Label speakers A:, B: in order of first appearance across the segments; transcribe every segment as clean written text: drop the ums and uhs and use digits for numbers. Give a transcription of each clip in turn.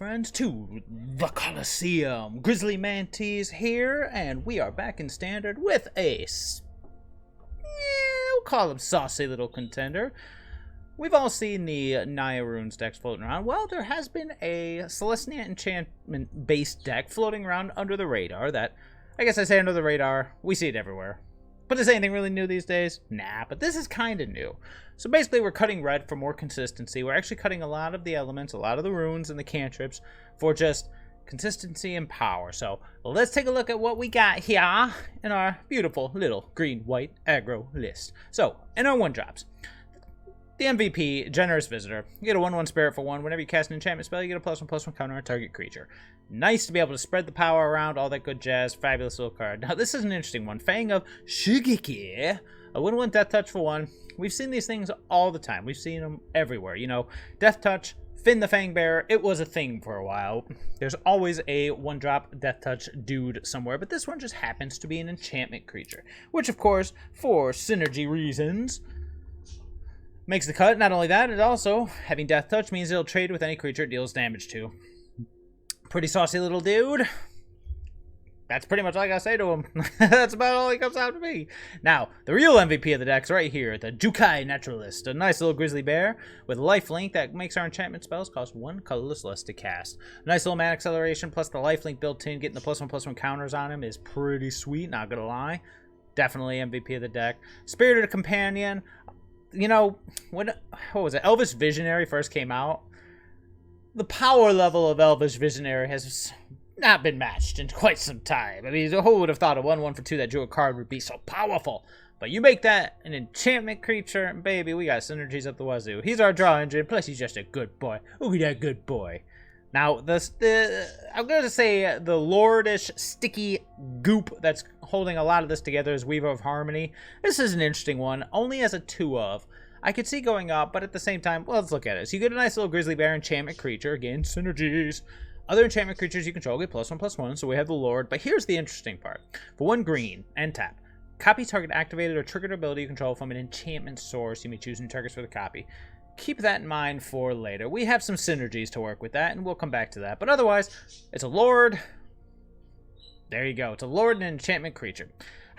A: friends, to the Coliseum. GrizzlyMantes here, and we are back in Standard with a, we'll call him saucy little contender. We've all seen the Naya Runes decks floating around. Well, there has been a Selesnya enchantment-based deck floating around under the radar that, I guess I say under the radar, we see it everywhere. But is anything really new these days? Nah, but this is kind of new. So basically, we're cutting red for more consistency. We're actually cutting a lot of the elements, a lot of the runes and the cantrips for just consistency and power. So let's take a look at what we got here in our beautiful little green-white aggro list. So, in our 1-drops, the MVP, Generous Visitor. You get a 1/1 Spirit for 1. Whenever you cast an enchantment spell, you get a +1/+1 counter on target creature. Nice to be able to spread the power around, all that good jazz. Fabulous little card. Now, this is an interesting one. Fang of Shigeki. A 1/1 Death Touch for 1. We've seen these things all the time. We've seen them everywhere. You know, Death Touch, Finn the Fangbearer. It was a thing for a while. There's always a 1-drop Death Touch dude somewhere, but this one just happens to be an enchantment creature, which, of course, for synergy reasons, makes the cut. Not only that, it also, having Death Touch means it'll trade with any creature it deals damage to. Pretty saucy little dude. That's pretty much all I gotta say to him. That's about all he comes out to be. Now, the real MVP of the deck's right here, the Jukai Naturalist. A nice little grizzly bear with lifelink that makes our enchantment spells cost 1 colorless less to cast. Nice little mana acceleration plus the lifelink built in, getting the +1/+1 counters on him is pretty sweet, not gonna lie. Definitely MVP of the deck. Spirited Companion. You know, what was it? Elvish Visionary first came out. The power level of Elvish Visionary has not been matched in quite some time. I mean, who would have thought a 1/1 for 2 that drew a card would be so powerful? But you make that an enchantment creature, and baby, we got synergies up the wazoo. He's our draw engine, plus he's just a good boy. Look at that good boy. Now, I'm going to say the lordish, sticky goop that's holding a lot of this together is Weaver of Harmony. This is an interesting one, only as a 2-of. I could see going up, but at the same time, well, let's look at it. So you get a nice little Grizzly Bear enchantment creature. Again, synergies. Other enchantment creatures you control get +1/+1, so we have the Lord. But here's the interesting part. For 1 green, and tap. Copy target activated or triggered ability you control from an enchantment source. You may choose new targets for the copy. Keep that in mind for later. We have some synergies to work with that, and we'll come back to that. But otherwise, it's a Lord. There you go. It's a Lord and an enchantment creature.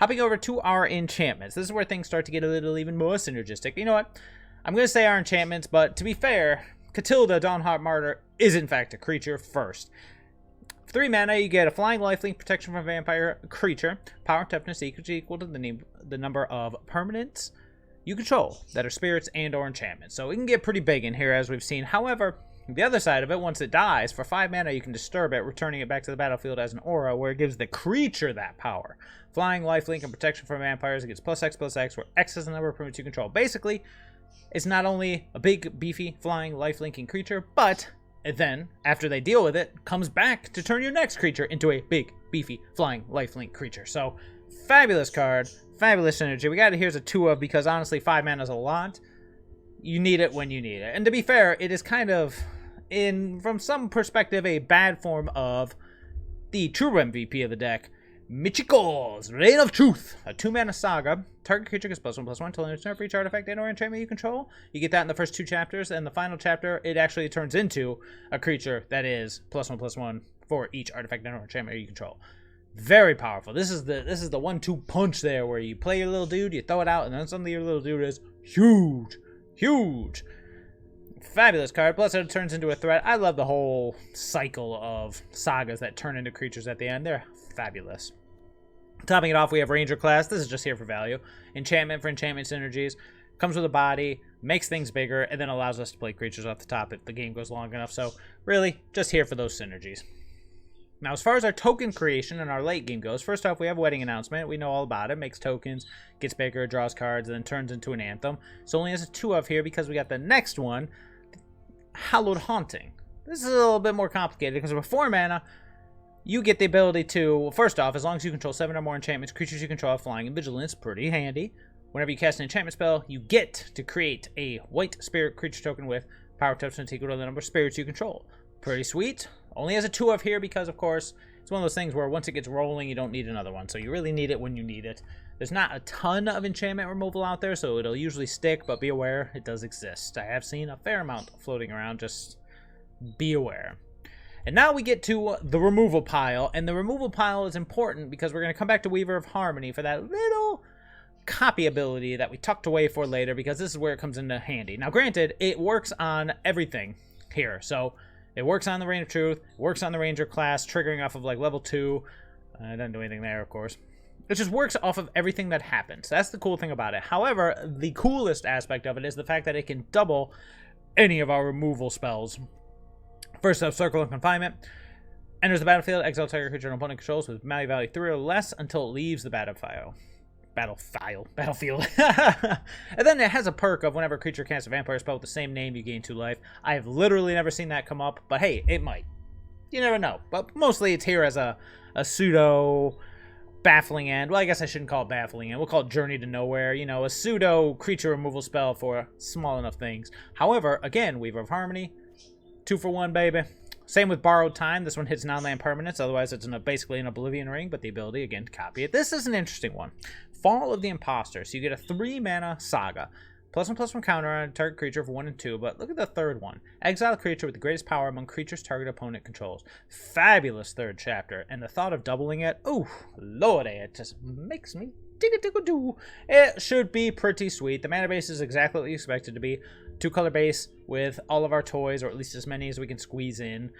A: Hopping over to our enchantments. This is where things start to get a little even more synergistic. You know what? I'm going to say our enchantments, but to be fair, Katilda, Dawnhart, Martyr is in fact a creature first. 3 mana, you get a flying lifelink, protection from vampire creature, power toughness equal to the number of permanents you control that are spirits and or enchantments. So it can get pretty big in here, as we've seen. However, the other side of it, once it dies, for 5 mana you can disturb it, returning it back to the battlefield as an aura, where it gives the creature that power. Flying, lifelink, and protection from vampires. It gets +X/+X, where X is the number of permanents you control. Basically, it's not only a big, beefy, flying, lifelinking creature, but it then, after they deal with it, comes back to turn your next creature into a big, beefy, flying, lifelink creature. So, fabulous card. Fabulous synergy. We got it here's a 2-of because honestly 5 mana is a lot. You need it when you need it. And to be fair, it is kind of, from some perspective, a bad form of the true MVP of the deck, Michiko's Reign of Truth. A 2-mana saga. Target creature gets +1/+1 until it's turn for each artifact and or enchantment you control. You get that in the first 2 chapters, and the final chapter, it actually turns into a creature that is +1/+1 for each artifact and or enchantment you control. Very powerful. This is the 1-2 punch there, where you play your little dude, you throw it out, and then suddenly your little dude is huge. Huge. Fabulous card. Plus it turns into a threat. I love the whole cycle of sagas that turn into creatures at the end. They're fabulous. Topping it off, we have Ranger class. This is just here for value. Enchantment for enchantment synergies. Comes with a body, makes things bigger, and then allows us to play creatures off the top if the game goes long enough. So really, just here for those synergies. Now, as far as our token creation and our late game goes, first off, we have Wedding Announcement. We know all about it. Makes tokens, gets bigger, draws cards, and then turns into an anthem. So only has a 2-of here because we got the next one, Hallowed Haunting. This is a little bit more complicated because with 4 mana, you get the ability to, first off, as long as you control 7 or more enchantments, creatures you control have flying and vigilance. Pretty handy. Whenever you cast an enchantment spell, you get to create a white spirit creature token with power toughness equal to the number of spirits you control. Pretty sweet. Only has a 2-of here because, of course, it's one of those things where once it gets rolling, you don't need another one. So you really need it when you need it. There's not a ton of enchantment removal out there, so it'll usually stick, but be aware, it does exist. I have seen a fair amount floating around, just be aware. And now we get to the removal pile, and the removal pile is important because we're going to come back to Weaver of Harmony for that little copy ability that we tucked away for later, because this is where it comes into handy. Now, granted, it works on everything here, so it works on the Rain of Truth, it works on the Ranger class, triggering off of like level 2. It doesn't do anything there, of course. It just works off of everything that happens. That's the cool thing about it. However, the coolest aspect of it is the fact that it can double any of our removal spells. First up, Circle of Confinement. Enters the battlefield, exile target creature an opponent controls with value 3 or less until it leaves the battlefield. And then it has a perk of whenever a creature casts a vampire spell with the same name, you gain 2 life. I have literally never seen that come up, but hey, it might. You never know. But mostly it's here as a pseudo baffling end. Well, I guess I shouldn't call it baffling end. We'll call it Journey to Nowhere. You know, a pseudo creature removal spell for small enough things. However, again, Weaver of Harmony, 2 for 1, baby. Same with Borrowed Time. This one hits non-land permanents. Otherwise, it's basically an Oblivion Ring, but the ability, again, to copy it. This is an interesting one. Fall of the Imposter. So you get a 3-mana Saga. +1/+1 counter on a target creature for 1 and 2, but look at the third one. Exile a creature with the greatest power among creatures target opponent controls. Fabulous third chapter, and the thought of doubling it, ooh, lordy, it just makes me digga-digga-doo. It should be pretty sweet. The mana base is exactly what you expect it to be. 2-color base with all of our toys, or at least as many as we can squeeze in.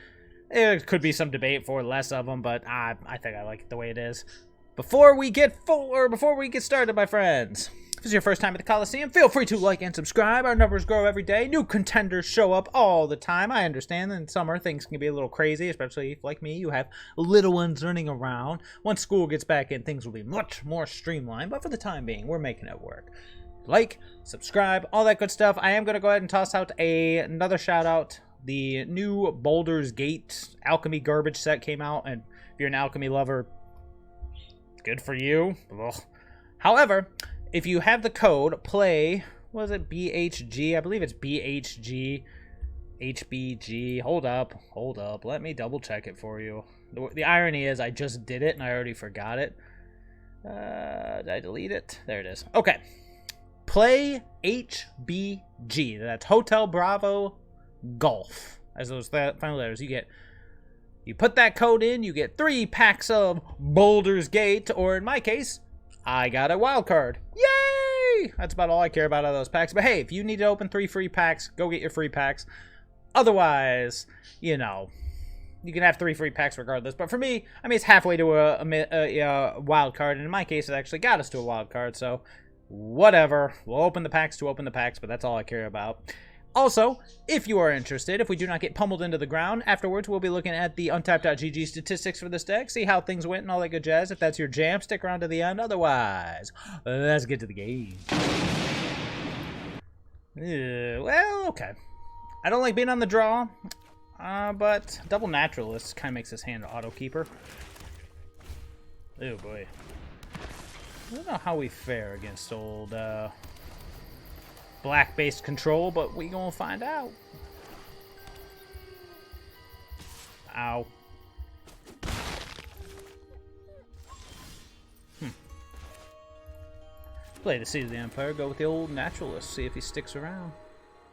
A: There could be some debate for less of them, but I think I like it the way it is. Before we get started, my friends, if this is your first time at the Coliseum, feel free to like and subscribe. Our numbers grow every day. New contenders show up all the time. I understand that in summer things can be a little crazy, especially if, like me, you have little ones running around. Once school gets back in, things will be much more streamlined, but for the time being, we're making it work. Like, subscribe, all that good stuff. I am going to go ahead and toss out another shout out. The new Baldur's Gate Alchemy Garbage set came out, and if you're an Alchemy lover, good for you. Ugh. However, if you have the code play, what is it, BHG? I believe it's BHG, HBG. Hold up. Let me double check it for you. The irony is I just did it and I already forgot it. Did I delete it? There it is. Okay. Play HBG. That's Hotel Bravo Golf. As those final letters, you put that code in, you get 3 packs of Baldur's Gate, or in my case, I got a wild card. Yay! That's about all I care about out of those packs. But hey, if you need to open 3 free packs, go get your free packs. Otherwise, you know, you can have 3 free packs regardless. But for me, I mean, it's halfway to a wild card, and in my case, it actually got us to a wild card. So, whatever. We'll open the packs to open the packs, but that's all I care about. Also, if you are interested, if we do not get pummeled into the ground, afterwards we'll be looking at the Untapped.gg statistics for this deck, see how things went and all that good jazz. If that's your jam, stick around to the end. Otherwise, let's get to the game. Well, okay. I don't like being on the draw, but Double Naturalist kind of makes this hand an auto keeper. Oh boy. I don't know how we fare against old black-based control, but we gonna find out. Ow. Play the Seed of the Empire, go with the old Naturalist, see if he sticks around.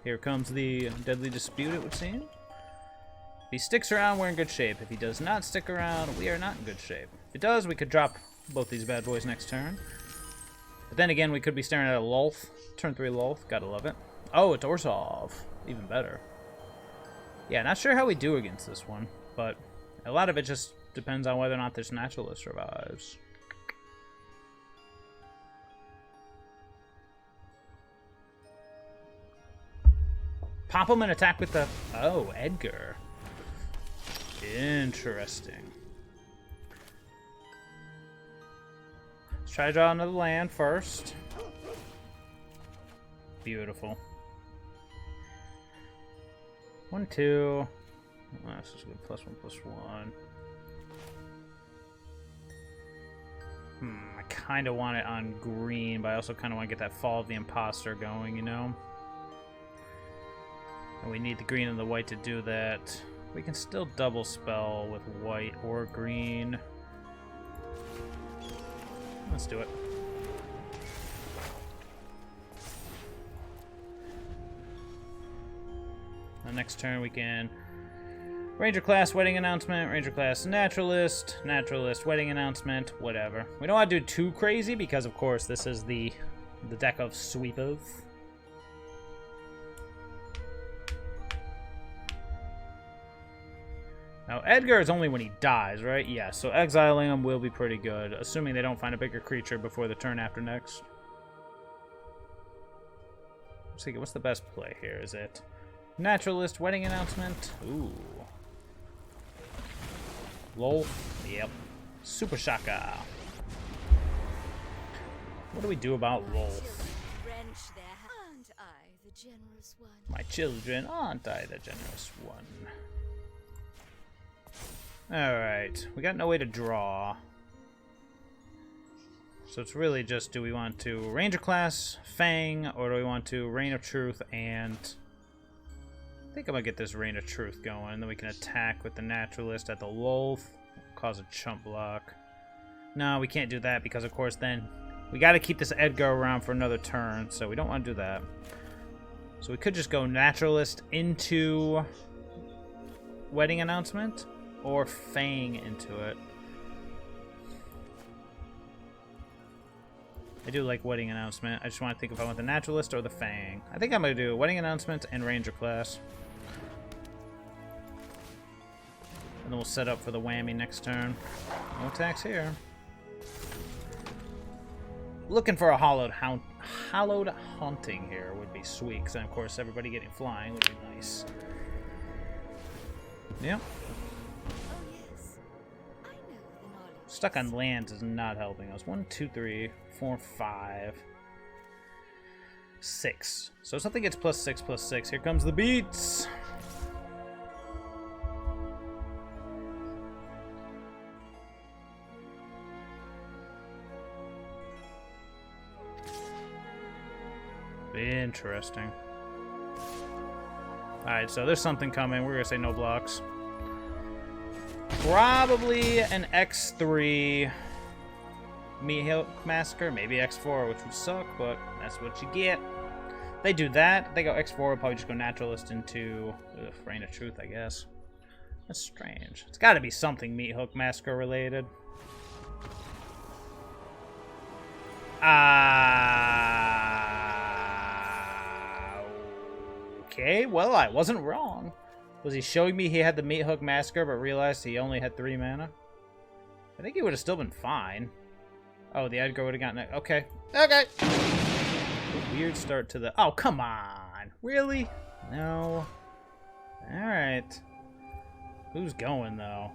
A: Here comes the Deadly Dispute, it would seem. If he sticks around, we're in good shape. If he does not stick around, we are not in good shape. If it does, we could drop both these bad boys next turn. But then again, we could be staring at a Lulth. Turn 3 Lulth. Gotta love it. Oh, it's Orzhov. Even better. Yeah, not sure how we do against this one. But a lot of it just depends on whether or not this Naturalist survives. Pop him and attack with the... Oh, Edgar. Interesting. Let's try to draw another land first. Beautiful. 1, 2. Oh, this is good. +1/+1. I kind of want it on green, but I also kind of want to get that Fall of the Imposter going, you know? And we need the green and the white to do that. We can still double spell with white or green. Let's do it. The next turn we can Ranger class, wedding announcement, Ranger class, naturalist, naturalist, wedding announcement, whatever. We don't want to do too crazy because, of course, this is the deck of sweepers. Now, Edgar is only when he dies, right? Yeah, so exiling him will be pretty good, assuming they don't find a bigger creature before the turn after next. Let's see, what's the best play here? Is it naturalist, wedding announcement? Ooh. Lol. Yep. Super Shaka. What do we do about Lol? My children, aren't I the generous one? Alright, we got no way to draw. So it's really just, do we want to Ranger class, Fang, or do we want to Reign of Truth and... I think I'm gonna get this Reign of Truth going, and then we can attack with the Naturalist at the Lolth, cause a chump block. No, we can't do that because, of course, then we got to keep this Edgar around for another turn, so we don't want to do that. So we could just go Naturalist into Wedding Announcement, or Fang into it. I do like Wedding Announcement. I just want to think if I want the Naturalist or the Fang. I think I'm going to do Wedding Announcement and Ranger class. And then we'll set up for the whammy next turn. No attacks here. Looking for a Hallowed Haunting here would be sweet, because then, of course, everybody getting flying would be nice. Yep. Stuck on lands is not helping us. 1, 2, 3, 4, 5, 6. So something gets +6/+6. Here comes the beats. Interesting. Alright, so there's something coming. We're gonna say no blocks. Probably an X3 Meat Hook Massacre, maybe X4, which would suck, but that's what you get. They do that. They go X4, we'll probably just go Naturalist into Reign of Truth, I guess. That's strange. It's got to be something Meat Hook Massacre related. Okay, well, I wasn't wrong. Was he showing me he had the Meat Hook Massacre, but realized he only had 3 mana? I think he would have still been fine. Oh, the Edgar would have gotten it. Okay. Okay. Weird start to the... Oh, come on. Really? No. Alright. Who's going, though?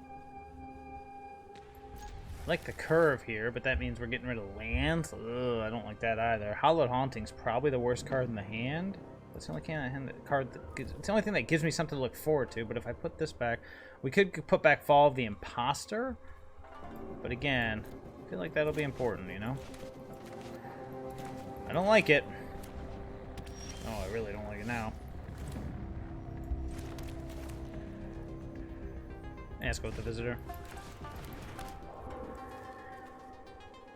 A: I like the curve here, but that means we're getting rid of lands. Ugh, I don't like that either. Hallowed Haunting's probably the worst card in the hand. That's the only card that gives, it's the only thing that gives me something to look forward to. But if I put this back, we could put back Fall of the Imposter. But again, I feel like that'll be important, you know? I don't like it. Oh, I really don't like it now. Let's go with the Visitor.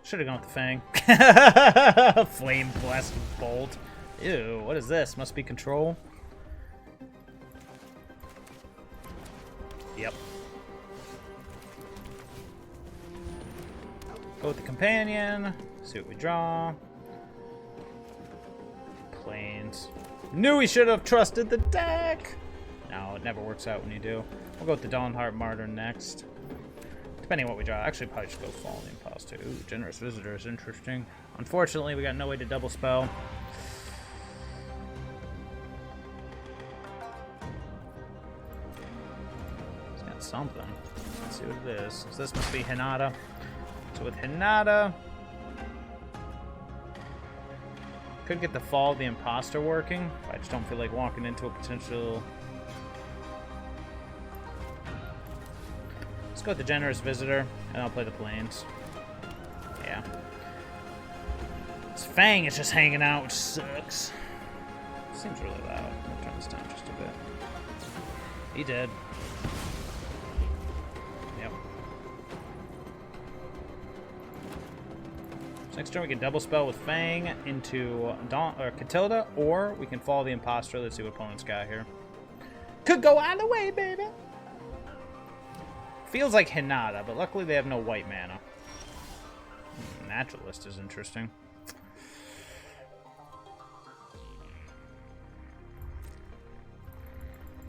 A: Should have gone with the Fang. Flame Blast Bolt. Ew, what is this? Must be control. Yep. Go with the Companion. See what we draw. Plains. Knew we should have trusted the deck! No, it never works out when you do. We'll go with the Dawnhart Martyr next. Depending on what we draw. Actually, probably just go Fall of the Imposter. Ooh, Generous Visitor is interesting. Unfortunately, we got no way to double spell. It's got something. Let's see what it is. So this must be Hinata. So with Hinata, could get the Fall of the Imposter working. I just don't feel like walking into a potential... Let's go with the Generous Visitor, and I'll play the Plains. Yeah. This Fang is just hanging out, which sucks. Seems really loud. I'm gonna turn this down just a bit. He did. Yep. So next turn we can double spell with Fang into Katilda, or we can follow the Imposter. Let's see what opponent's got here. Could go either way, baby. Feels like Hinata, but luckily they have no white mana. Naturalist is interesting.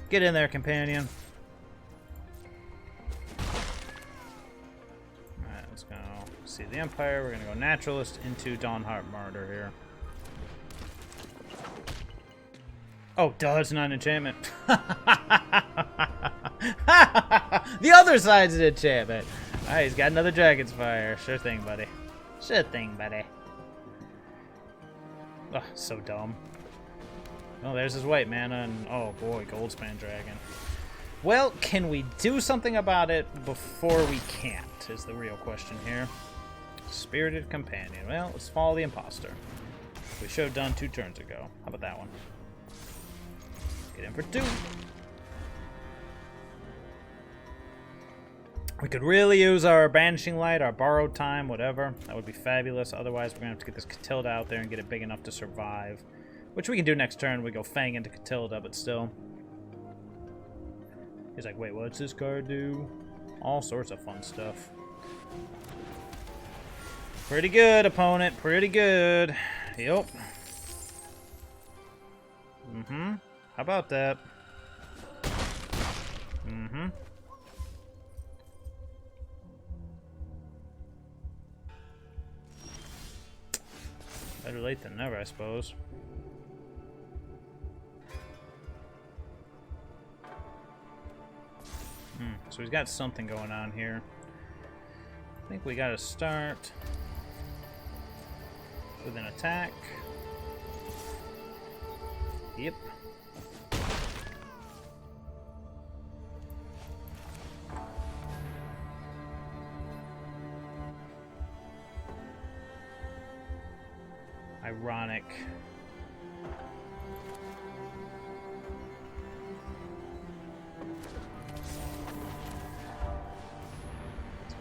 A: Get in there, companion. Alright, let's go see the Empire. We're gonna go Naturalist into Dawnhart Martyr here. Oh, duh, it's not an enchantment. The other side's an enchantment. Alright, he's got another Dragon's Fire. Sure thing, buddy. Sure thing, buddy. Oh, so dumb. Oh, there's his white mana, and oh boy, Goldspan Dragon. Well, can we do something about it before we can't, is the real question here. Spirited Companion. Well, let's follow the Imposter. We should have done 2 turns ago. How about that one? Get in for 2. We could really use our Banishing Light, our Borrowed Time, whatever. That would be fabulous. Otherwise, we're going to have to get this Katilda out there and get it big enough to survive. Which we can do next turn. We go Fang into Katilda, but still. He's like, wait, what's this card do? All sorts of fun stuff. Pretty good, opponent. Pretty good. Yep. Mm-hmm. How about that? Mm-hmm. Better late than never, I suppose. So he's got something going on here. I think we gotta start with an attack. Yep. Ironic.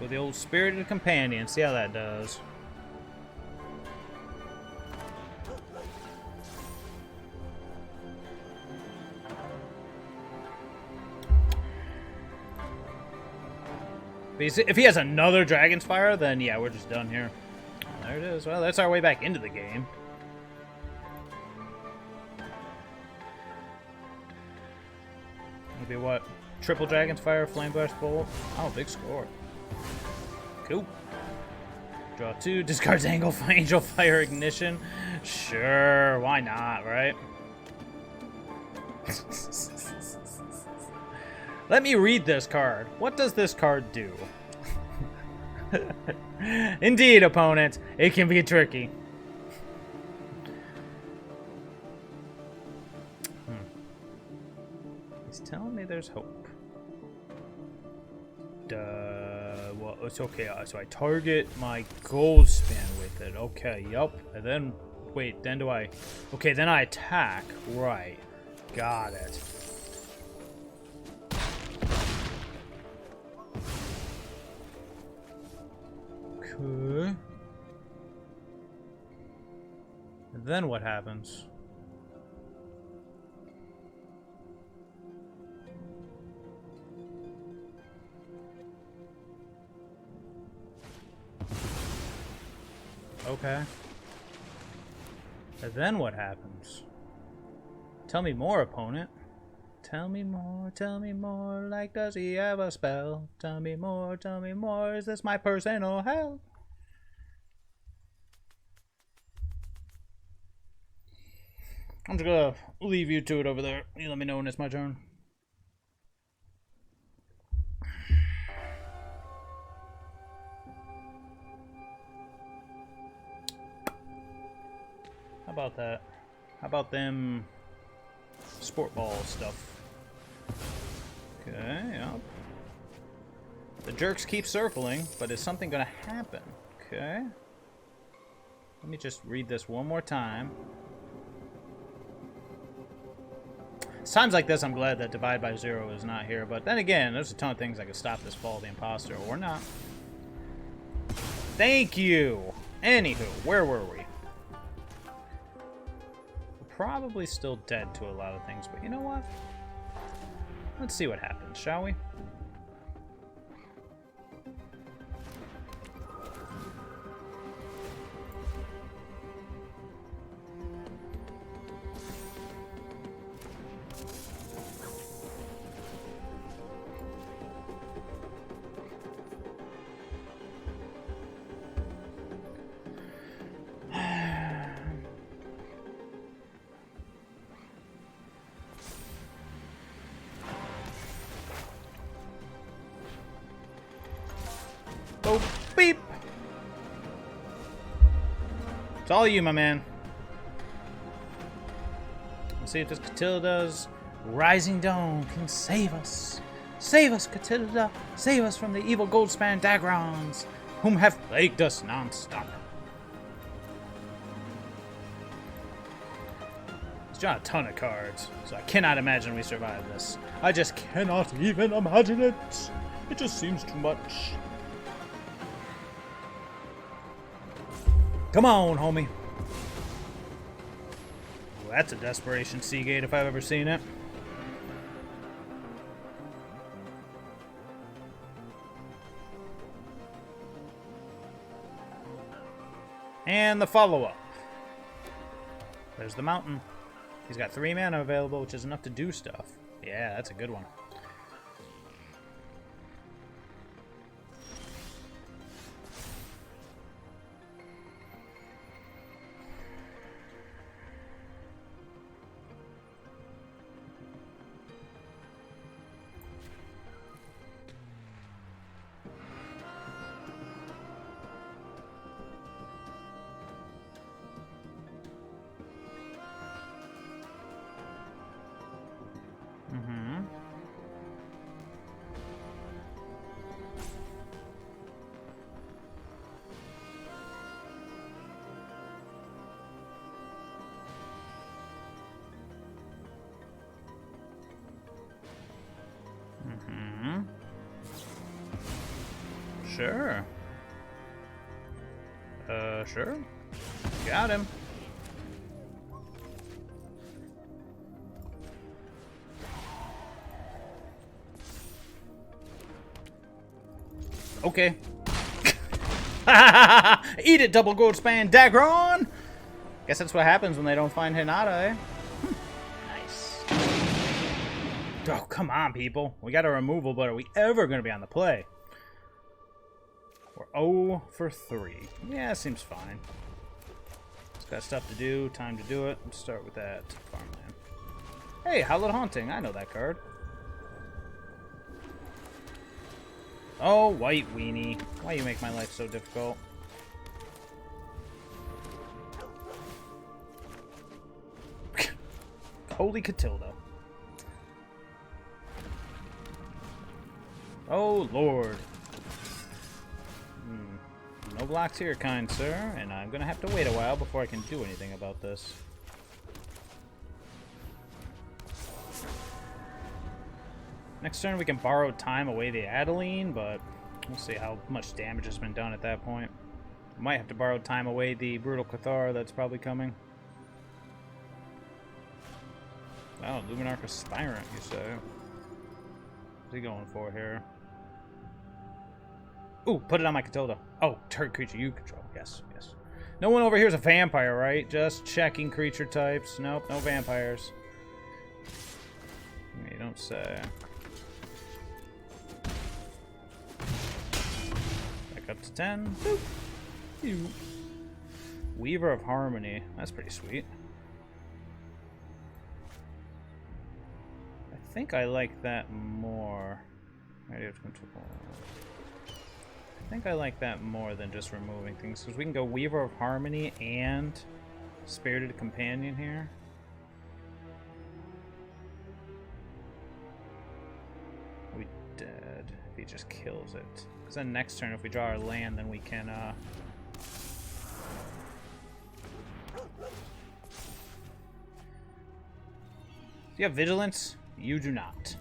A: With the old Spirited Companion, see how that does. But if he has another Dragon's Fire, then yeah, we're just done here. There it is. Well, that's our way back into the game. Maybe what? Triple Dragon's Fire, Flame Blast Bolt. Oh, big score. Cool. Draw 2, discards Angel Fire Ignition. Sure, why not, right? Let me read this card. What does this card do? Indeed, opponent, it can be tricky. He's telling me there's hope. Well, it's okay. So I target my Goldspan with it. Okay, yup. And then, wait, then do I... Okay, then I attack. Right. Got it. Okay. And then what happens? Okay. And then what happens? Tell me more, opponent. Tell me more, like does he have a spell? Tell me more, is this my personal hell? I'm just gonna leave you to it over there. You let me know when it's my turn. How about that? How about them sport ball stuff? Okay, yep. The jerks keep circling, but is something gonna happen? Okay. Let me just read this one more time. It's times like this I'm glad that Divide by Zero is not here, but then again, there's a ton of things that could stop this Fall of the Imposter, or not. Thank you! Anywho, where were we? Probably still dead to a lot of things, but you know what? Let's see what happens, shall we? It's all you, my man. Let's see if this Katilda's Rising Dawn can save us. Save us, Katilda. Save us from the evil Goldspan Dagrons, whom have plagued us non-stop. He's drawn a ton of cards, so I cannot imagine we survive this. I just cannot even imagine it. It just seems too much. Come on, homie. Well, that's a Desperation Seagate if I've ever seen it. And the follow-up. There's the mountain. He's got 3 mana available, which is enough to do stuff. Yeah, that's a good one. Sure. Sure. Got him. Okay. Eat it, double Goldspan Dagron! Guess that's what happens when they don't find Hinata, eh? Nice. Oh, come on, people. We got a removal, but are we ever going to be on the play? We're 0 for 3. Yeah, seems fine. It's got stuff to do, time to do it. Let's start with that farmland. Hey, Hallowed Haunting. I know that card. Oh, White Weenie. Why you make my life so difficult? Holy Katilda. Oh, Lord. No blocks here, kind sir, and I'm gonna have to wait a while before I can do anything about this. Next turn we can borrow time away the Adeline, but we'll see how much damage has been done at that point. We might have to borrow time away the Brutal Cathar that's probably coming. Oh, Luminarch Tyrant, you say? What's he going for here? Ooh, put it on my Katilda. Oh, target creature you control. Yes, yes. No one over here is a vampire, right? Just checking creature types. Nope, no vampires. You don't say. Back up to 10. Boop. Ew. Weaver of Harmony. That's pretty sweet. I think I like that more. I think I like that more than just removing things, because we can go Weaver of Harmony and Spirited Companion here. We dead if he just kills it. Because then next turn, if we draw our land, then we can do you have Vigilance? You do not.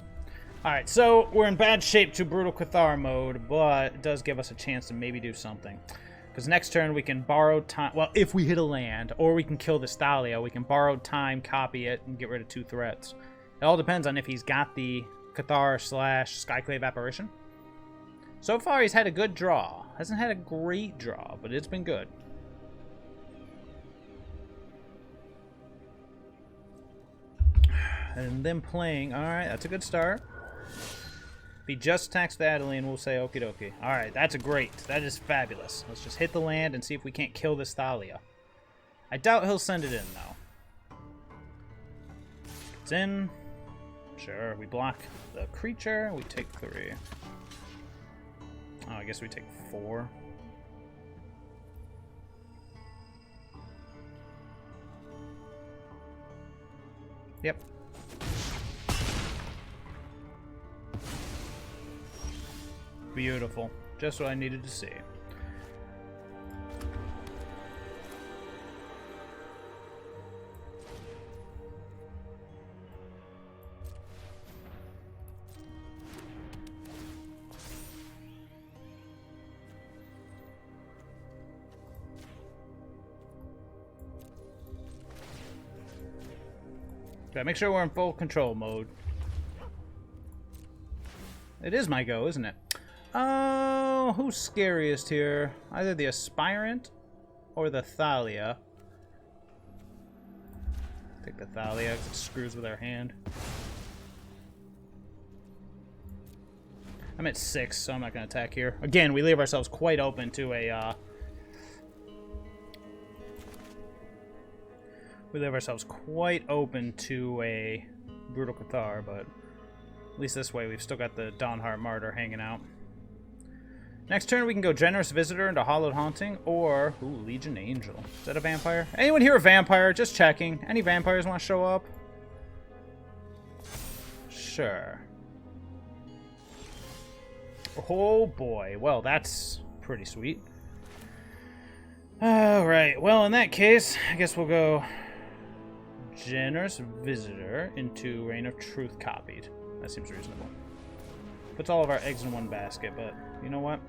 A: Alright, so we're in bad shape to Brutal Cathar mode, but it does give us a chance to maybe do something. Because next turn we can borrow time, well, if we hit a land, or we can kill this Thalia, we can borrow time, copy it, and get rid of 2 threats. It all depends on if he's got the Cathar / Skyclave Apparition. So far he's had a good draw. Hasn't had a great draw, but it's been good. And then playing, alright, that's a good start. If he just attacks the Adeline, we'll say okie dokie. Alright, that's great. That is fabulous. Let's just hit the land and see if we can't kill this Thalia. I doubt he'll send it in, though. It's in. Sure, we block the creature. We take 3. Oh, I guess we take 4. Yep. Beautiful. Just what I needed to see. Gotta make sure we're in full control mode. It is my go, isn't it? Oh, who's scariest here? Either the Aspirant or the Thalia. Take the Thalia because it screws with our hand. I'm at 6, so I'm not going to attack here. Again, we leave ourselves quite open to a... we leave ourselves quite open to a Brutal Cathar, but at least this way we've still got the Dawnhart Martyr hanging out. Next turn we can go Generous Visitor into Hallowed Haunting, or Legion Angel. Is that a vampire? Anyone here a vampire? Just checking. Any vampires want to show up? Sure. Oh boy, well that's pretty sweet. Alright, well in that case, I guess we'll go Generous Visitor into Reign of Truth copied. That seems reasonable. Puts all of our eggs in one basket, but you know what?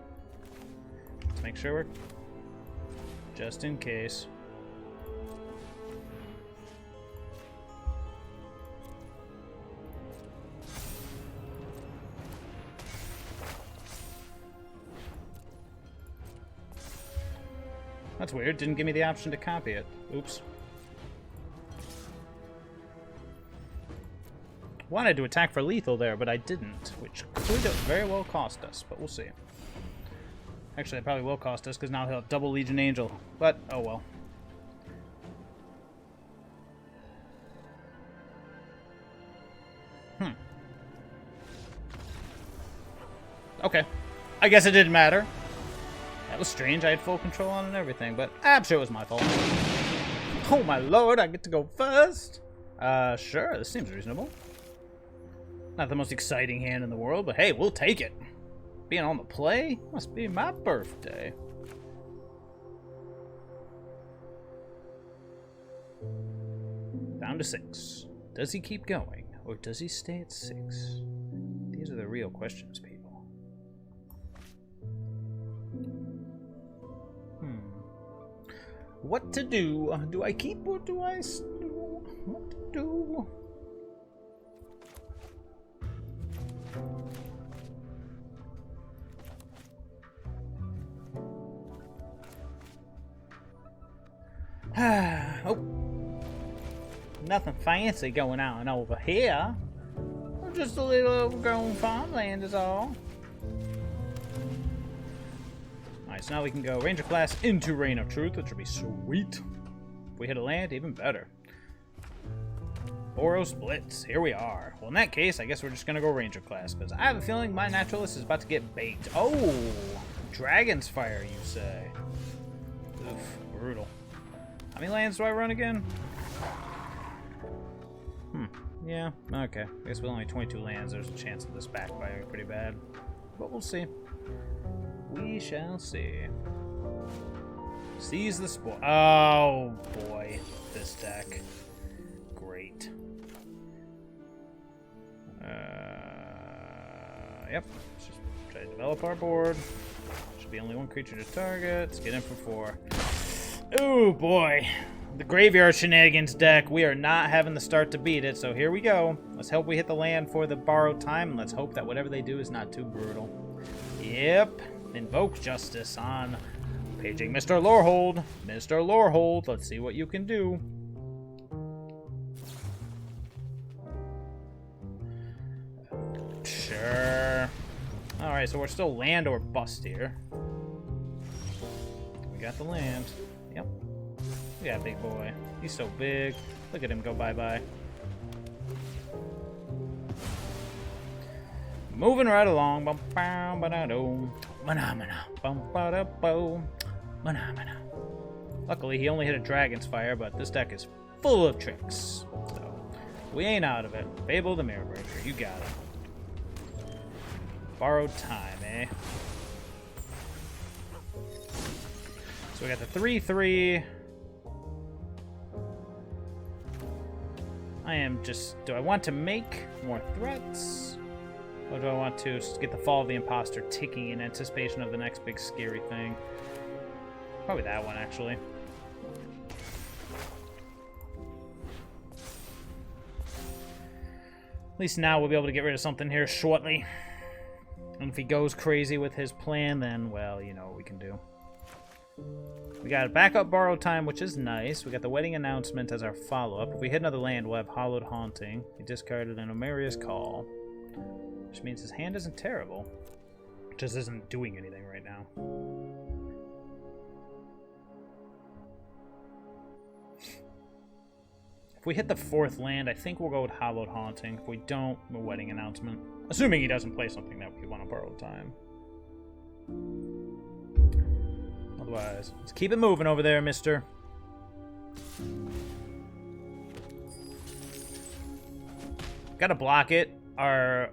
A: Let's make sure we're... just in case. That's weird. Didn't give me the option to copy it. Oops. Wanted to attack for lethal there, but I didn't, which could very well cost us, but we'll see. Actually, it probably will cost us, because now he'll have double Legion Angel, but oh well. Okay. I guess it didn't matter. That was strange. I had full control on and everything, but I'm sure it was my fault. Oh my lord, I get to go first? Sure, this seems reasonable. Not the most exciting hand in the world, but hey, we'll take it. Being on the play must be my birthday. Down to 6. Does he keep going, or does he stay at 6? These are the real questions, people. What to do? Do I keep or do I steal? What to do? Oh, nothing fancy going on over here. Just a little overgrown farmland is all. Alright, so now we can go Ranger class into Reign of Truth, which will be sweet. If we hit a land, even better. Boros Blitz, here we are. Well, in that case, I guess we're just gonna go Ranger class, because I have a feeling my Naturalist is about to get baked. Oh, Dragon's Fire, you say? Oof, brutal. How many lands do I run again? Yeah, okay. I guess with only 22 lands, there's a chance of this backfiring pretty bad. But we'll see. We shall see. Seize the spoil. Oh, boy. This deck. Great. Yep. Let's just try to develop our board. Should be only one creature to target. Let's get in for 4. Oh boy, the Graveyard Shenanigans deck. We are not having the start to beat it, so here we go. Let's hope we hit the land for the borrowed time, and let's hope that whatever they do is not too brutal. Yep, Invoke Justice on paging Mr. Lorehold. Mr. Lorehold, let's see what you can do. Sure. Alright, so we're still land or bust here. We got the land. Yep. Yeah, big boy. He's so big. Look at him go bye-bye. Moving right along. Luckily, he only hit a Dragon's Fire, but this deck is full of tricks. So, We ain't out of it. Fable the Mirror Breaker. You got it. Borrowed time, eh? So we got the 3/3. I am just... Do I want to make more threats? Or do I want to get the Fall of the Imposter ticking in anticipation of the next big scary thing? Probably that one, actually. At least now we'll be able to get rid of something here shortly. And if he goes crazy with his plan, then, well, you know what we can do. We got a backup borrowed time, which is nice. We got the wedding announcement as our follow-up. If we hit another land, we'll have Hallowed Haunting. He discarded an Omeria's Call, which means his hand isn't terrible. It just isn't doing anything right now. If we hit the 4th land, I think we'll go with Hallowed Haunting. If we don't, a wedding announcement. Assuming he doesn't play something that we want to borrow time. Otherwise, let's keep it moving over there, mister. Gotta block it. Our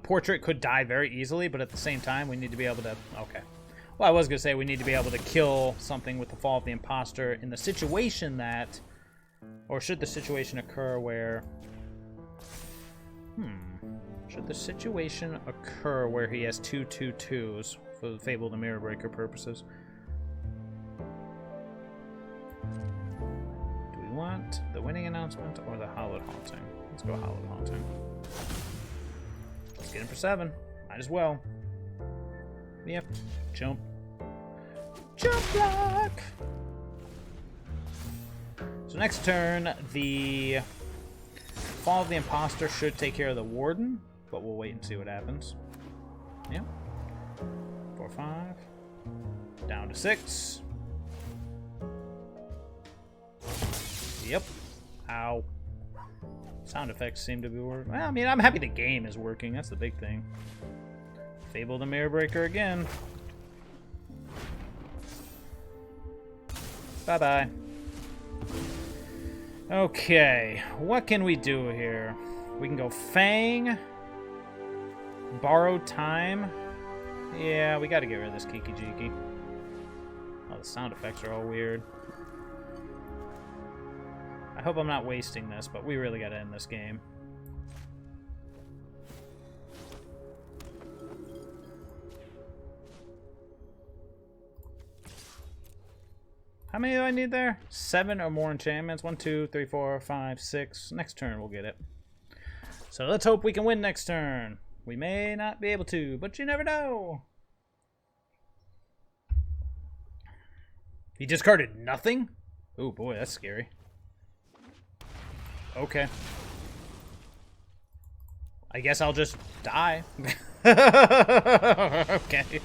A: portrait could die very easily, but at the same time, we need to be able to... Okay. Well, I was gonna say we need to be able to kill something with the Fall of the Imposter in the situation that... Or should the situation occur where... Should the situation occur where he has 2/2/2s for the Fable the Mirror Breaker purposes? Do we want the winning announcement or the Hallowed Haunting? Let's go Hallowed Haunting. Let's get him for 7. Might as well. Yep. Jump. Jump block! So next turn, the Fall of the Imposter should take care of the Warden, but we'll wait and see what happens. Yep. 4/5. Down to 6. Yep. Ow. Sound effects seem to be working. Well, I mean, I'm happy the game is working. That's the big thing. Fable the Mirror Breaker again. Bye-bye. Okay, what can we do here? We can go Fang. Borrowed time. Yeah, we gotta get rid of this Kiki Jiki. Oh, the sound effects are all weird. I hope I'm not wasting this, but we really gotta end this game. How many do I need there? 7 or more enchantments. 1, 2, 3, 4, 5, 6. Next turn we'll get it. So let's hope we can win next turn. We may not be able to, but you never know. He discarded nothing? Oh boy, that's scary. Okay. I guess I'll just die. Okay.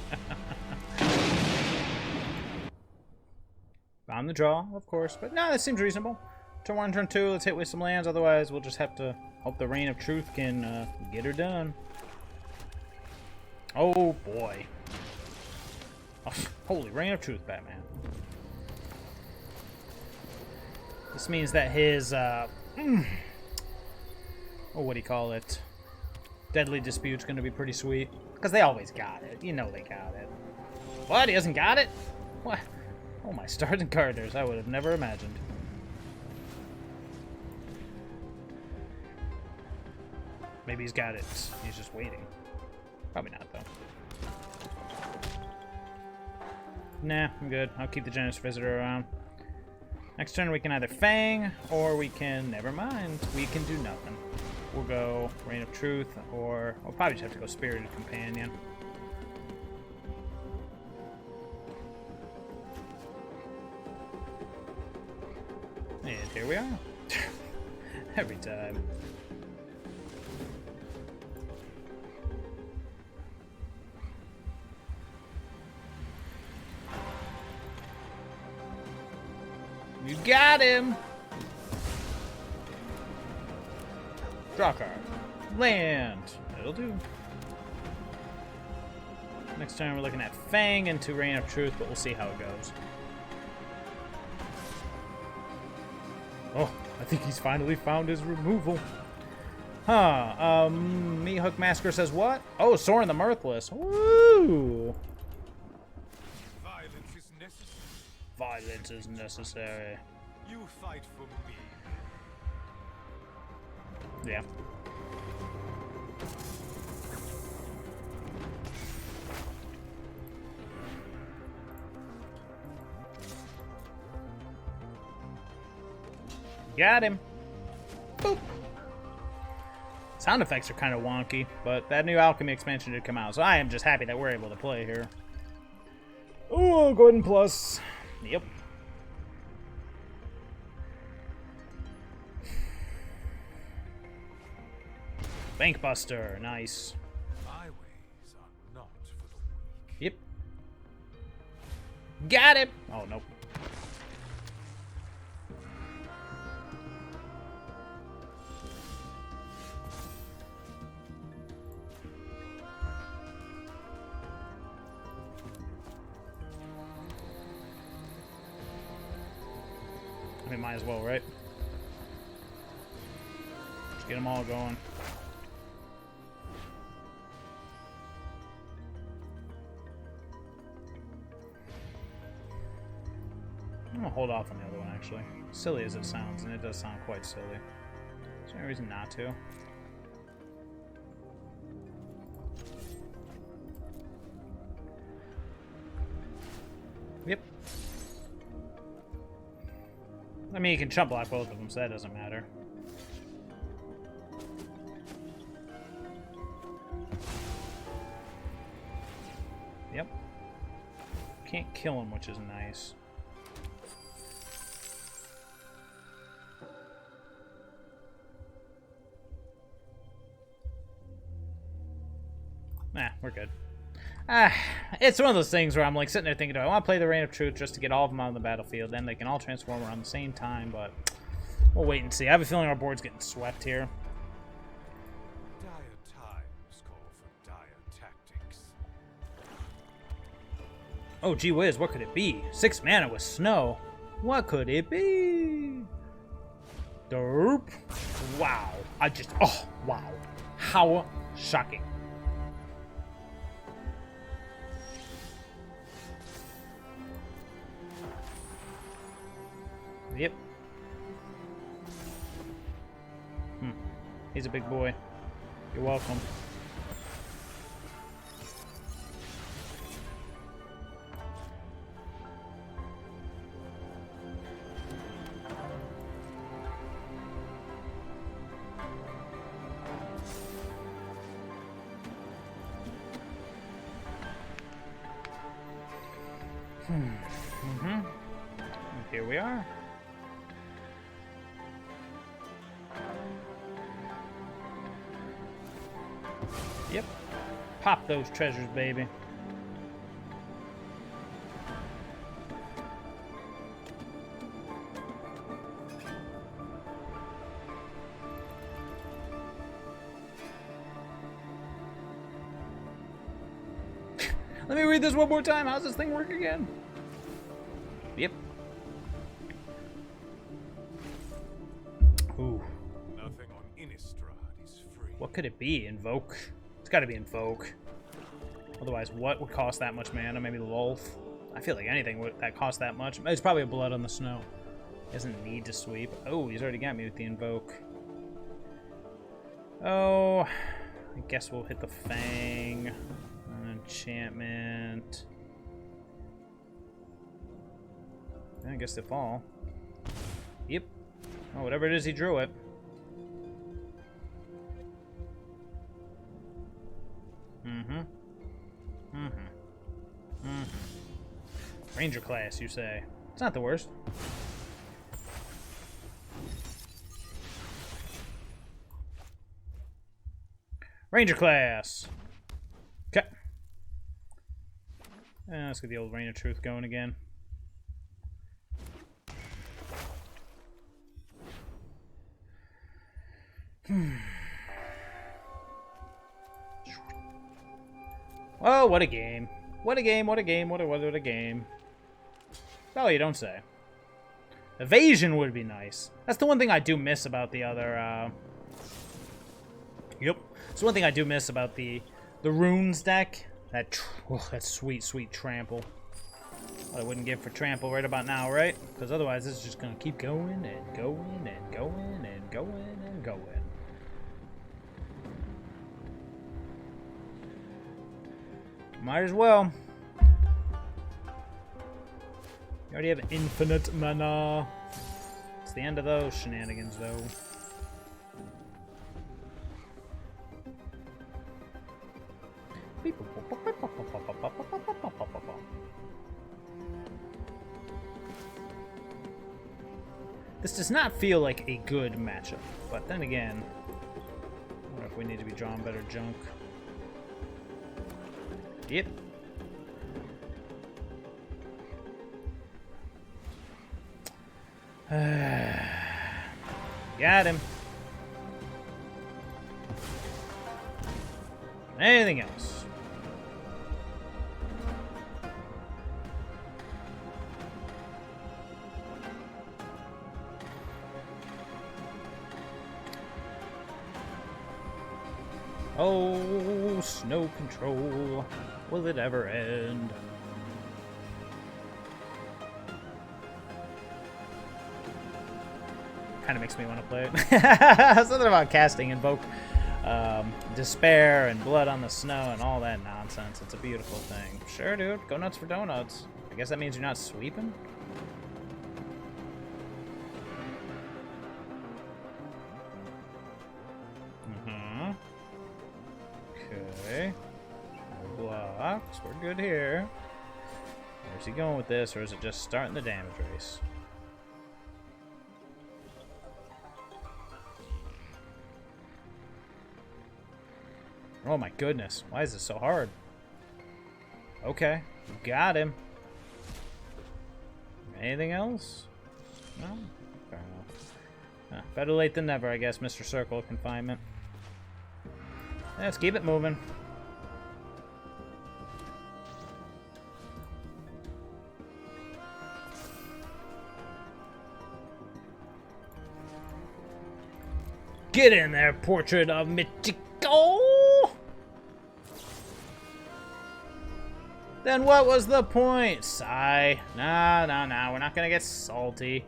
A: On the draw, of course, but no, that seems reasonable. Turn 1, turn 2, let's hit with some lands, otherwise we'll just have to hope the Reign of Truth can get her done. Oh boy. Oh, holy Reign of Truth, Batman. This means that his, oh, what do you call it? Deadly Dispute's gonna be pretty sweet. Because they always got it. You know they got it. What? He hasn't got it? What? Oh, my stars and garters. I would have never imagined. Maybe he's got it. He's just waiting. Probably not, though. Nah, I'm good. I'll keep the Generous Visitor around. Next turn, we can either Fang, or we can... Never mind. We can do nothing. We'll go Reign of Truth, or... We'll probably just have to go Spirited Companion. And here we are. Every time. You got him! Draw card. Land. It'll do. Next turn we're looking at Fang into Reign of Truth, but we'll see how it goes. Oh, I think he's finally found his removal. Huh. Meat Hook Massacre says what? Oh, Soren the Mirthless. Woo!
B: Violence is necessary.
A: Violence is necessary.
B: You fight for me.
A: Yeah. Got him. Boop. Sound effects are kind of wonky, but that new alchemy expansion did come out, so I am just happy that we're able to play here. Oh, Gordon Plus. Yep. Bankbuster, nice.
B: My ways are not for the weak.
A: Yep. Got him. Oh, nope. I mean, might as well, right? Let's get them all going. I'm gonna hold off on the other one, actually. Silly as it sounds, and it does sound quite silly. Is there any reason not to? Yep. I mean, you can chump block both of them, so that doesn't matter. Yep. Can't kill him, which is nice. Nah, we're good. It's one of those things where I'm like sitting there thinking, do I want to play the Reign of Truth just to get all of them out on the battlefield? Then they can all transform around the same time, but we'll wait and see. I have a feeling our board's getting swept here.
B: Dire times call for dire tactics.
A: Oh, gee whiz, what could it be? 6 mana with snow. What could it be? Derp. Wow. Oh, wow. How shocking. Yep. He's a big boy. You're welcome. Here we are. Yep. Pop those treasures, baby. Let me read this one more time. How's this thing work again? Yep. Ooh.
B: Nothing on Innistrad is free.
A: What could it be? Invoke? It's gotta be Invoke. Otherwise, what would cost that much mana? Maybe Lolth? I feel like anything that costs that much. It's probably a Blood on the Snow. He doesn't need to sweep. Oh, he's already got me with the Invoke. Oh, I guess we'll hit the Fang. Enchantment. I guess they fall. Yep. Oh, whatever it is, he drew it. Ranger class, you say? It's not the worst. Ranger class. Okay. Let's get the old Reign of Truth going again. Oh, what a game. What a game, what a game, what a game. Oh, you don't say. Evasion would be nice. That's the one thing I do miss about the other Yep. So one thing I do miss about the runes deck, that sweet, sweet trample. What I wouldn't give for trample right about now, right? Because otherwise this is just going to keep going and going and going and going and going. Might as well. You already have infinite mana. It's the end of those shenanigans, though. This does not feel like a good matchup, but then again, I wonder if we need to be drawing better junk. Yep. Got him. Anything else? Oh, snow control. Will it ever end? Kind of makes me want to play it. Something about casting Invoke Despair and Blood on the Snow and all that nonsense. It's a beautiful thing. Sure, dude. Go nuts for donuts. I guess that means you're not sweeping? Okay. No blocks. We're good here. Where's he going with this, or is it just starting the damage race? Oh my goodness. Why is this so hard? Okay. Got him. Anything else? No? Fair enough. Better late than never, I guess, Mr. Circle of Confinement. Let's keep it moving. Get in there, Portrait of Michiko! Then what was the point? Sigh. Nah, we're not gonna get salty.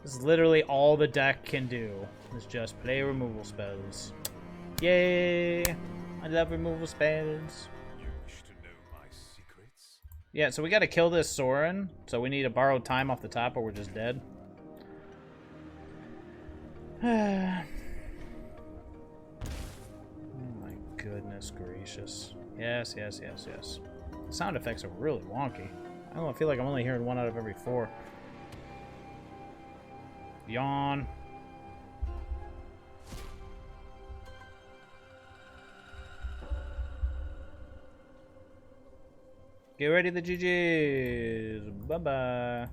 A: This is literally all the deck can do. Is just play removal spells. Yay! I love removal spells.
B: You wish to know my secrets?
A: Yeah, so we gotta kill this Sorin. So we need to borrow time off the top or we're just dead. Oh my goodness gracious. Yes. Sound effects are really wonky. I don't know, I feel like I'm only hearing 1 out of every 4. Yawn. Get ready, the GG's. Bye-bye.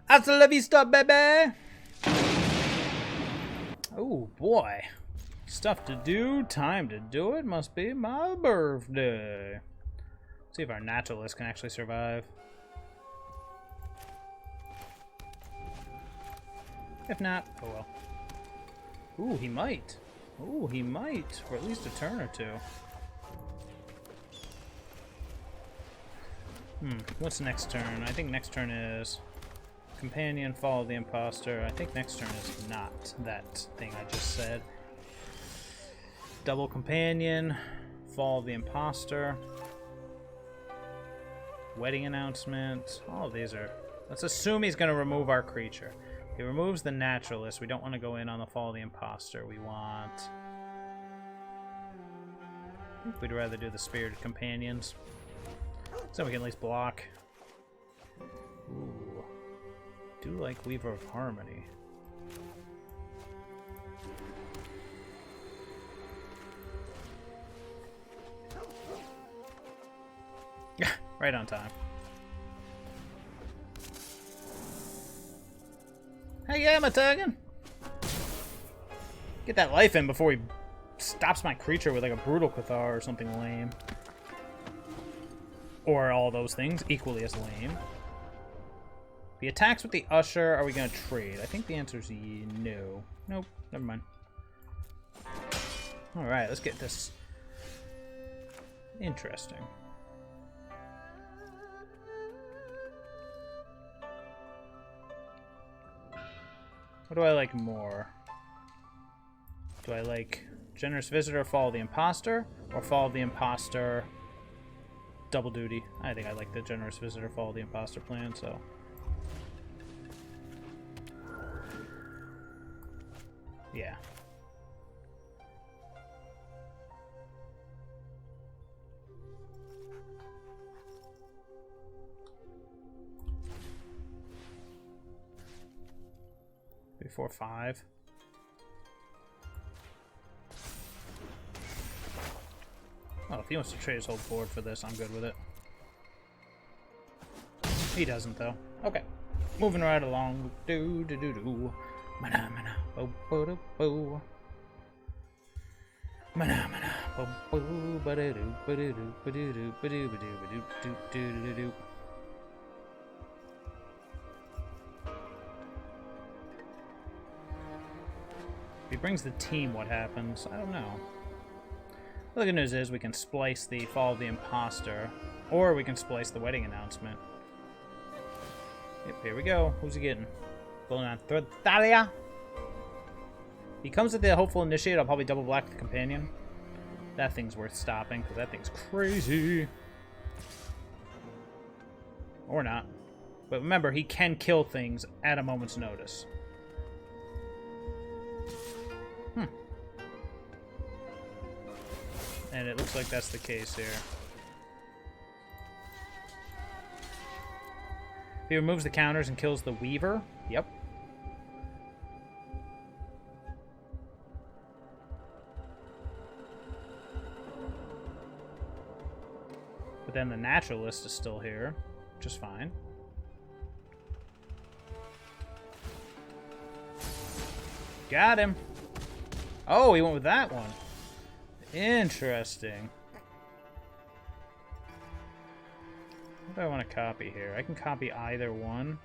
A: Hasta la vista, baby! Oh, boy. Stuff to do, time to do it. Must be my birthday. Let's see if our Naturalist can actually survive. If not, oh well. Ooh, he might. Ooh, he might. For at least a turn or two. What's next turn? I think next turn is Companion, Fall of the Imposter. I think next turn is not that thing I just said. Double Companion, Fall of the Imposter, Wedding Announcement. All of these are... Let's assume he's going to remove our creature. He removes the Naturalist. We don't want to go in on the Fall of the Imposter. We want... I think we'd rather do the Spirited Companions. So we can at least block. Ooh. Do like Weaver of Harmony. Yeah, right on time. Hey, yeah, Matagan. Get that life in before he stops my creature with like a Brutal Cathar or something lame. Or all those things, equally as lame. The attacks with the Usher, are we going to trade? I think the answer is no. Nope, never mind. Alright, let's get this interesting. What do I like more? Do I like Generous Visitor, Fall of the Imposter, or Fall of the Imposter, Double Duty? I think I like the Generous Visitor, Fall of the Imposter plan, so... yeah. Before 5. Oh, if he wants to trade his whole board for this, I'm good with it. He doesn't, though. Okay. Moving right along. Do do do do. Mana mana. Bo bo do bo. Mana mana. Bo bo ba do ba do ba do ba do ba do do do do. If he brings the team, what happens? I don't know. The good news is we can splice the Fall of the Imposter, or we can splice the wedding announcement. Yep, here we go. Who's he getting? Going on Thalia. He comes with the Hopeful Initiate. I'll probably double black the companion. That thing's worth stopping, because that thing's crazy. Or not. But remember, he can kill things at a moment's notice. And it looks like that's the case here. He removes the counters and kills the Weaver. Yep. But then the Naturalist is still here, which is fine. Got him. Oh, he went with that one. Interesting. What do I want to copy here? I can copy either one.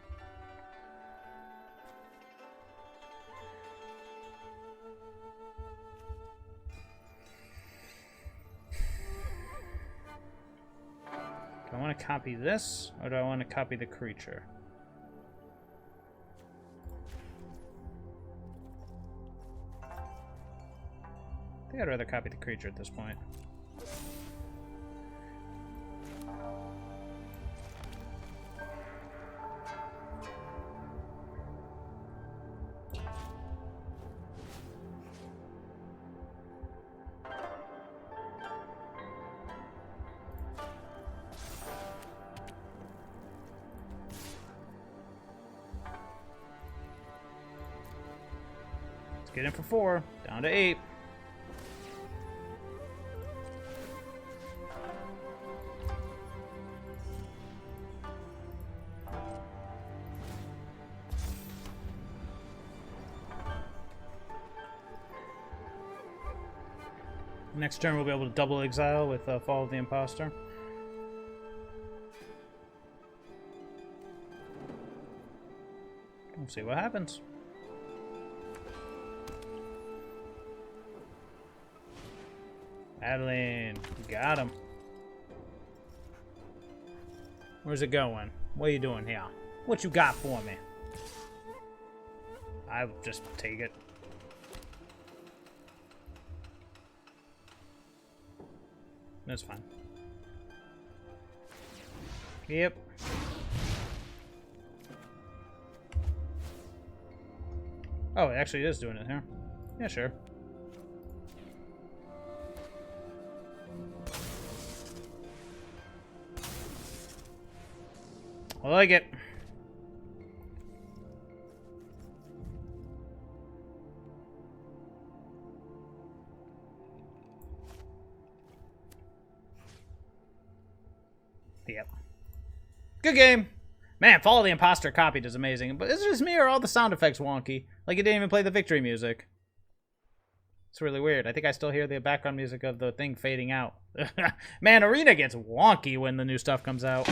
A: Do I want to copy this, or do I want to copy the creature? I think I'd rather copy the creature at this point. Let's get in for 4, down to 8. Next turn we'll be able to double exile with Fall of the Imposter. We'll see what happens. Adeline, got him. Where's it going? What are you doing here? What you got for me? I'll just take it. That's fine. Yep. Oh, it actually is doing it here. Yeah, sure. I like it. Yep. Good game. Man, Fall of the Imposter copied is amazing. But is it just me or are all the sound effects wonky? Like it didn't even play the victory music. It's really weird. I think I still hear the background music of the thing fading out. Man, Arena gets wonky when the new stuff comes out.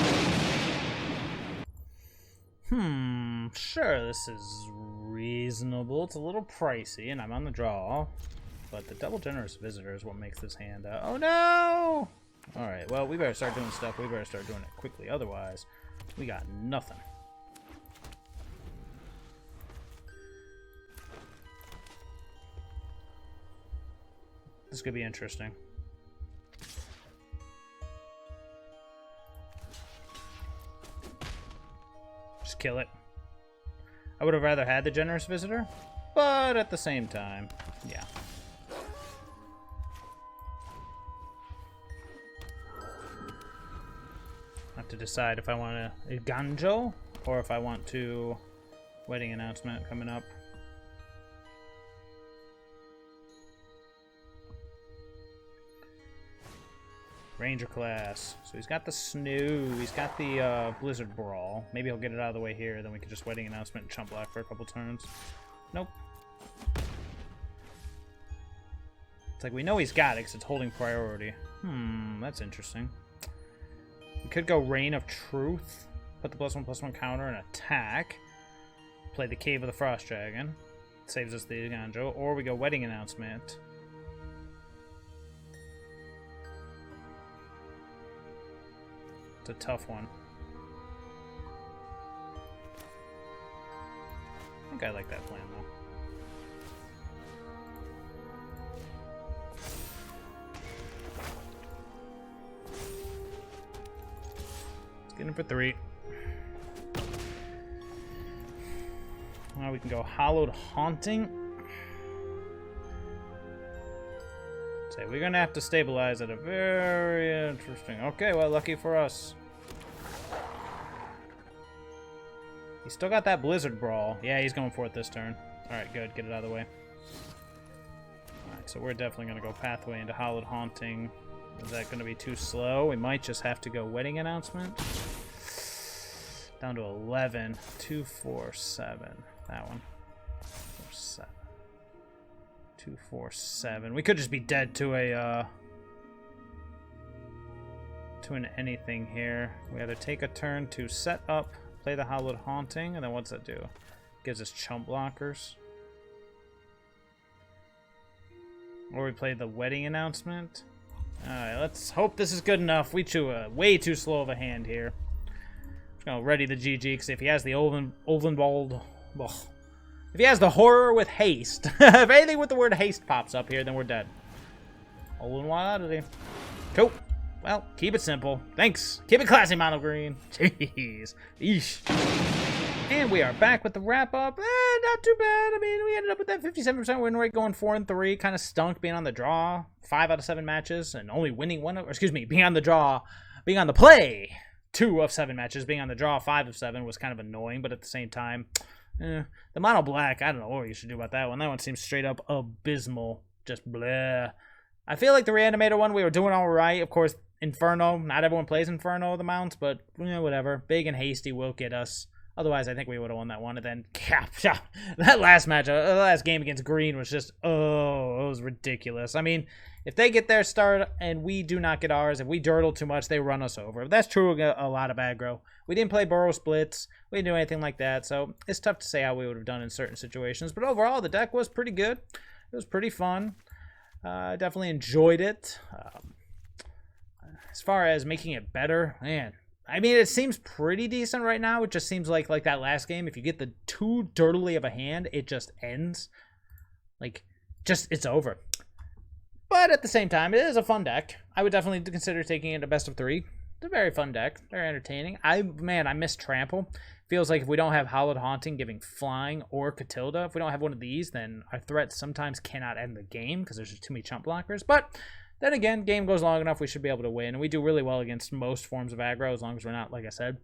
A: Sure, this is reasonable. It's a little pricey, and I'm on the draw. but the double generous visitor is what makes this hand... oh no! Alright, well, we better start doing stuff. We better start doing it quickly. Otherwise, we got nothing. This could be interesting. Just kill it. I would have rather had the generous visitor, but at the same time, yeah. I have to decide if I want a Eiganjo or if I want to wedding announcement coming up. Ranger class. So he's got the Snow. He's got the Blizzard Brawl. Maybe he'll get it out of the way here. Then we can just wedding announcement and chump block for a couple turns. Nope. It's like we know he's got it because it's holding priority. That's interesting. We could go Reign of Truth. Put the +1/+1 counter and attack. Play the Cave of the Frost Dragon. Saves us the Eiganjo. Or we go wedding announcement. It's a tough one. I think I like that plan, though. Let's get him for 3. Now we can go Hallowed Haunting. Say we're gonna have to stabilize at a very interesting. Okay, well, lucky for us. He's still got that Blizzard Brawl. Yeah, he's going for it this turn. Alright, good. Get it out of the way. Alright, so we're definitely gonna go Pathway into Hallowed Haunting. Is that gonna be too slow? We might just have to go wedding announcement. Down to 11. 2, 4, 7. That one. 4, 7. 2, 4, 7. We could just be dead to a to an anything here. We either take a turn to set up, play the Hallowed Haunting, and then what's that do? Gives us chump blockers. Or we play the wedding announcement. Alright, let's hope this is good enough. We chew a way too slow of a hand here. Just gonna ready the GG, because if he has the Olvenwald... If he has the horror with haste, if anything with the word haste pops up here, then we're dead. Olvenwald. Cool. Well, keep it simple. Thanks. Keep it classy, Mono Green. Jeez. Eesh. And we are back with the wrap-up. Not too bad. I mean, we ended up with that 57% win rate, going 4-3. Kind of stunk being on the draw. 5 out of 7 matches, and only winning one. Or excuse me, being on the draw, being on the play. 2 of 7 matches. Being on the draw, 5 of 7 was kind of annoying, but at the same time... the mono black, I don't know what you should do about that one. That one seems straight up abysmal. Just bleh. I feel like the Reanimator one, we were doing all right. Of course, Inferno. Not everyone plays Inferno, the mounts, but whatever. Big and hasty will get us. Otherwise, I think we would have won that one. And then, that last match, last game against Green was just, it was ridiculous. I mean, if they get their start and we do not get ours, if we dirtle too much, they run us over. That's true of a lot of aggro. We didn't play Boros splits. We didn't do anything like that. So it's tough to say how we would have done in certain situations. But overall, the deck was pretty good. It was pretty fun. I definitely enjoyed it. As far as making it better, man. I mean, it seems pretty decent right now. It just seems like that last game, if you get the too dirtily of a hand, it just ends. It's over. But at the same time, it is a fun deck. I would definitely consider taking it a best of 3. It's a very fun deck. Very entertaining. I miss Trample. Feels like if we don't have Hallowed Haunting giving Flying or Katilda, if we don't have one of these, then our threats sometimes cannot end the game because there's just too many chump blockers. But then again, game goes long enough, we should be able to win. And we do really well against most forms of aggro, as long as we're not, like I said,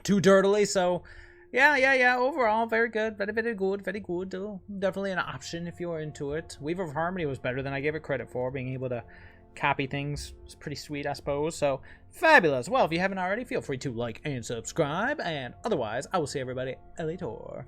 A: too dirtily. So, yeah. Overall, very good. Very good. Definitely an option if you're into it. Weaver of Harmony was better than I gave it credit for. Being able to copy things is pretty sweet, I suppose. So, fabulous. Well, if you haven't already, feel free to like and subscribe. And otherwise, I will see everybody later.